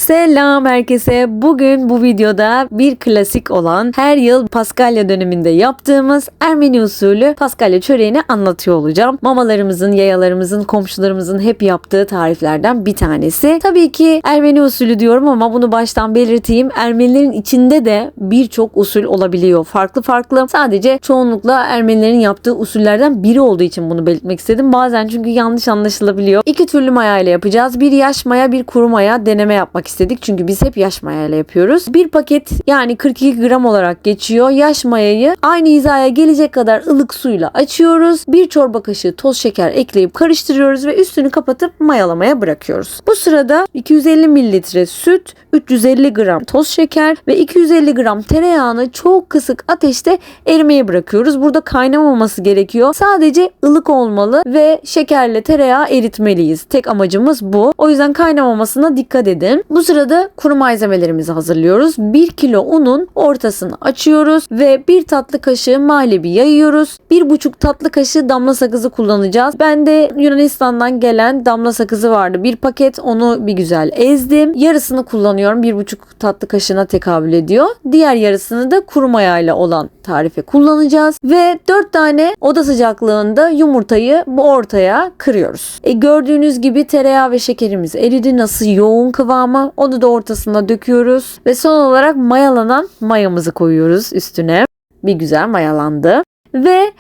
Selam herkese. Bugün bu videoda bir klasik olan her yıl Paskalya döneminde yaptığımız Ermeni usulü Paskalya çöreğini anlatıyor olacağım. Mamalarımızın, yayalarımızın, komşularımızın hep yaptığı tariflerden bir tanesi. Tabii ki Ermeni usulü diyorum ama bunu baştan belirteyim. Ermenilerin içinde de birçok usul olabiliyor. Farklı farklı. Sadece çoğunlukla Ermenilerin yaptığı usullerden biri olduğu için bunu belirtmek istedim. Bazen çünkü yanlış anlaşılabiliyor. İki türlü maya ile yapacağız. Bir yaş maya, bir kuru maya deneme yapmak istedik. Çünkü biz hep yaş maya ile yapıyoruz. Bir paket yani 42 gram olarak geçiyor. Yaş mayayı aynı hizaya gelecek kadar ılık suyla açıyoruz. Bir çorba kaşığı toz şeker ekleyip karıştırıyoruz ve üstünü kapatıp mayalamaya bırakıyoruz. Bu sırada 250 mililitre süt, 350 gram toz şeker ve 250 gram tereyağını çok kısık ateşte erimeye bırakıyoruz. Burada kaynamaması gerekiyor. Sadece ılık olmalı ve şekerle tereyağı eritmeliyiz. Tek amacımız bu. O yüzden kaynamamasına dikkat edin. Bu sırada kuru malzemelerimizi hazırlıyoruz. 1 kilo unun ortasını açıyoruz ve 1 tatlı kaşığı mahlebi yayıyoruz. 1,5 tatlı kaşığı damla sakızı kullanacağız. Bende Yunanistan'dan gelen damla sakızı vardı. Bir paket, onu bir güzel ezdim. Yarısını kullanıyorum. 1,5 tatlı kaşığına tekabül ediyor. Diğer yarısını da kuru mayayla olan tarife kullanacağız. Ve 4 tane oda sıcaklığında yumurtayı bu ortaya kırıyoruz. Gördüğünüz gibi tereyağı ve şekerimiz eridi. Nasıl yoğun kıvamı. Onu da ortasına döküyoruz. Ve son olarak mayalanan mayamızı koyuyoruz üstüne. Bir güzel mayalandı. Ve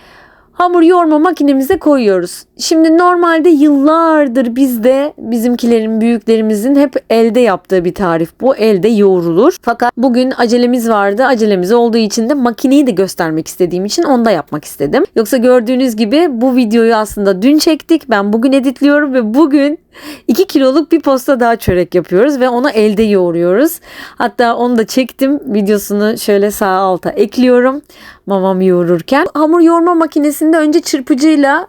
hamur yoğurma makinemize koyuyoruz. Şimdi normalde yıllardır bizde bizimkilerin, büyüklerimizin hep elde yaptığı bir tarif bu. Elde yoğrulur. Fakat bugün acelemiz vardı. Acelemiz olduğu için de makineyi de göstermek istediğim için onu da yapmak istedim. Yoksa gördüğünüz gibi bu videoyu aslında dün çektik. Ben bugün editliyorum ve bugün 2 kiloluk bir posta daha çörek yapıyoruz ve onu elde yoğuruyoruz. Hatta onu da çektim. Videosunu şöyle sağ alta ekliyorum. Mamam yoğururken. Hamur yoğurma makinesinde önce çırpıcıyla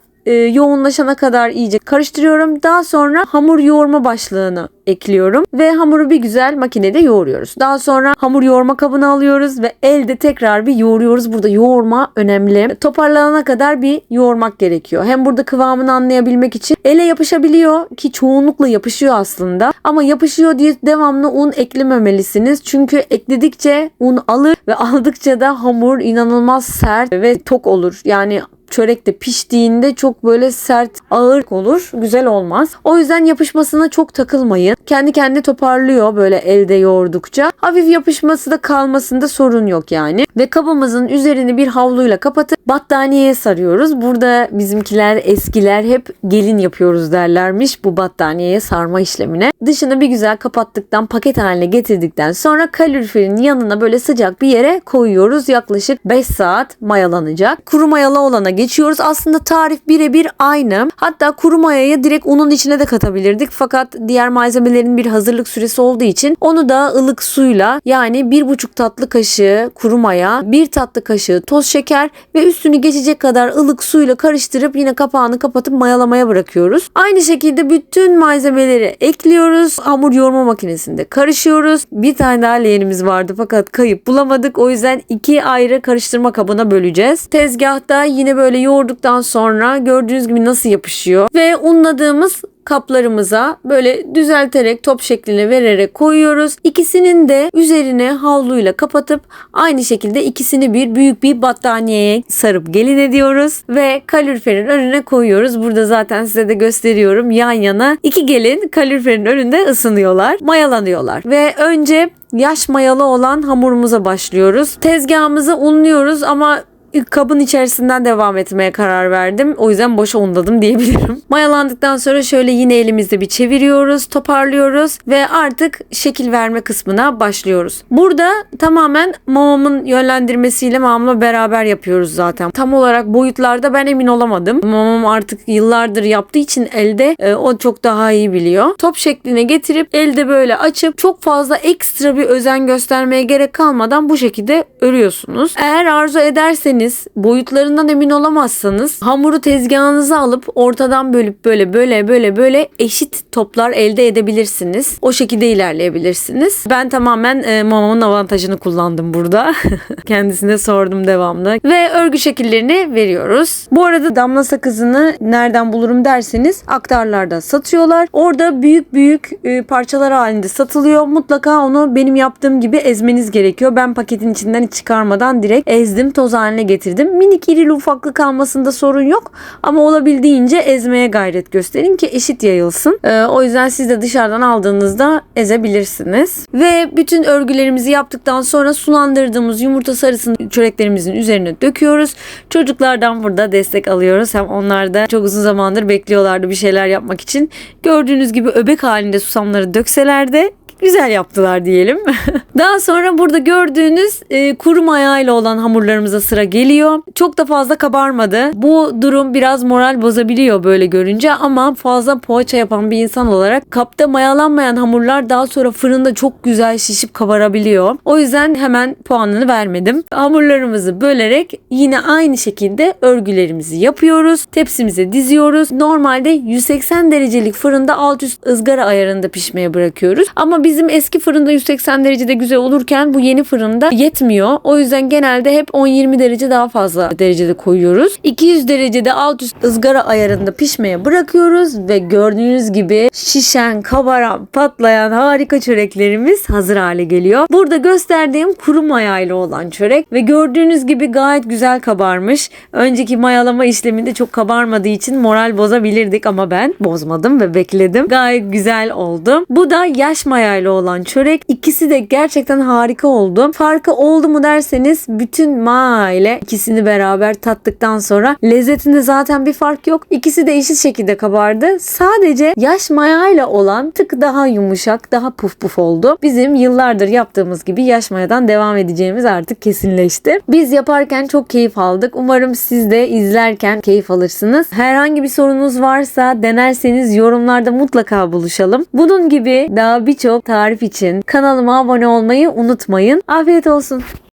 yoğunlaşana kadar iyice karıştırıyorum. Daha sonra hamur yoğurma başlığını ekliyorum ve hamuru bir güzel makinede yoğuruyoruz. Daha sonra hamur yoğurma kabını alıyoruz ve elde tekrar bir yoğuruyoruz. Burada yoğurma önemli. Toparlanana kadar bir yoğurmak gerekiyor. Hem burada kıvamını anlayabilmek için ele yapışabiliyor ki çoğunlukla yapışıyor aslında. Ama yapışıyor diye devamlı un eklememelisiniz. Çünkü ekledikçe un alır ve aldıkça da hamur inanılmaz sert ve tok olur. Yani çörek de piştiğinde çok böyle sert, ağır olur. Güzel olmaz. O yüzden yapışmasına çok takılmayın. Kendi kendine toparlıyor böyle elde yoğurdukça. Hafif yapışması da kalmasında sorun yok yani. Ve kabımızın üzerini bir havluyla kapatıp battaniyeye sarıyoruz. Burada bizimkiler, eskiler hep gelin yapıyoruz derlermiş bu battaniyeye sarma işlemine. Dışını bir güzel kapattıktan, paket haline getirdikten sonra kaloriferin yanına böyle sıcak bir yere koyuyoruz. Yaklaşık 5 saat mayalanacak. Kuru mayalı olana geçiyoruz. Aslında tarif birebir aynı. Hatta kuru mayayı direkt unun içine de katabilirdik. Fakat diğer malzemelerin bir hazırlık süresi olduğu için onu da ılık suyla yani 1,5 tatlı kaşığı kuru maya, 1 tatlı kaşığı toz şeker ve üstünü geçecek kadar ılık suyla karıştırıp yine kapağını kapatıp mayalamaya bırakıyoruz. Aynı şekilde bütün malzemeleri ekliyoruz. Hamur yoğurma makinesinde karışıyoruz. Bir tane daha leğenimiz vardı fakat kayıp bulamadık. O yüzden 2 ayrı karıştırma kabına böleceğiz. Tezgahta yine böyle yoğurduktan sonra gördüğünüz gibi nasıl yapışıyor ve unladığımız kaplarımıza böyle düzelterek top şeklini vererek koyuyoruz. İkisinin de üzerine havluyla kapatıp aynı şekilde ikisini bir büyük bir battaniyeye sarıp gelin ediyoruz ve kaloriferin önüne koyuyoruz. Burada zaten size de gösteriyorum. Yan yana 2 gelin kaloriferin önünde ısınıyorlar, mayalanıyorlar ve önce yaş mayalı olan hamurumuza başlıyoruz. Tezgahımızı unluyoruz ama kabın içerisinden devam etmeye karar verdim. O yüzden boşa unladım diyebilirim. Mayalandıktan sonra şöyle yine elimizde bir çeviriyoruz, toparlıyoruz ve artık şekil verme kısmına başlıyoruz. Burada tamamen mamamın yönlendirmesiyle mamamla beraber yapıyoruz zaten. Tam olarak boyutlarda ben emin olamadım. Mamam artık yıllardır yaptığı için elde o çok daha iyi biliyor. Top şekline getirip elde böyle açıp çok fazla ekstra bir özen göstermeye gerek kalmadan bu şekilde örüyorsunuz. Eğer arzu ederseniz denemezseniz, boyutlarından emin olamazsanız hamuru tezgahınıza alıp ortadan bölüp böyle eşit toplar elde edebilirsiniz. O şekilde ilerleyebilirsiniz. Ben tamamen mamamın avantajını kullandım burada. Kendisine sordum devamlı. Ve örgü şekillerini veriyoruz. Bu arada damla sakızını nereden bulurum derseniz aktarlarda satıyorlar. Orada büyük parçalar halinde satılıyor. Mutlaka onu benim yaptığım gibi ezmeniz gerekiyor. Ben paketin içinden hiç çıkarmadan direkt ezdim, toz haline getirdim. Minik irili ufaklı kalmasında sorun yok. Ama olabildiğince ezmeye gayret gösterin ki eşit yayılsın. O yüzden siz de dışarıdan aldığınızda ezebilirsiniz. Ve bütün örgülerimizi yaptıktan sonra sulandırdığımız yumurta sarısını çöreklerimizin üzerine döküyoruz. Çocuklardan burada destek alıyoruz. Hem onlar da çok uzun zamandır bekliyorlardı bir şeyler yapmak için. Gördüğünüz gibi öbek halinde susamları dökseler de güzel yaptılar diyelim. Daha sonra burada gördüğünüz kuru mayayla olan hamurlarımıza sıra geliyor. Çok da fazla kabarmadı. Bu durum biraz moral bozabiliyor böyle görünce ama fazla poğaça yapan bir insan olarak kapta mayalanmayan hamurlar daha sonra fırında çok güzel şişip kabarabiliyor. O yüzden hemen puanını vermedim. Hamurlarımızı bölerek yine aynı şekilde örgülerimizi yapıyoruz. Tepsimize diziyoruz. Normalde 180 derecelik fırında alt üst ızgara ayarında pişmeye bırakıyoruz. Ama bizim eski fırında 180 derecede güzel olurken bu yeni fırında yetmiyor. O yüzden genelde hep 10-20 derece daha fazla derecede koyuyoruz. 200 derecede alt üst ızgara ayarında pişmeye bırakıyoruz ve gördüğünüz gibi şişen, kabaran, patlayan harika çöreklerimiz hazır hale geliyor. Burada gösterdiğim kuru mayayla olan çörek ve gördüğünüz gibi gayet güzel kabarmış. Önceki mayalama işleminde çok kabarmadığı için moral bozabilirdik ama ben bozmadım ve bekledim. Gayet güzel oldu. Bu da yaş mayayla olan çörek. İkisi de gerçekten harika oldu. Farkı oldu mu derseniz bütün maya ile ikisini beraber tattıktan sonra lezzetinde zaten bir fark yok. İkisi de eşit şekilde kabardı. Sadece yaş maya ile olan tık daha yumuşak, daha puf puf oldu. Bizim yıllardır yaptığımız gibi yaş mayadan devam edeceğimiz artık kesinleşti. Biz yaparken çok keyif aldık. Umarım siz de izlerken keyif alırsınız. Herhangi bir sorunuz varsa denerseniz yorumlarda mutlaka buluşalım. Bunun gibi daha birçok tarif için kanalıma abone olmayı unutmayın. Afiyet olsun.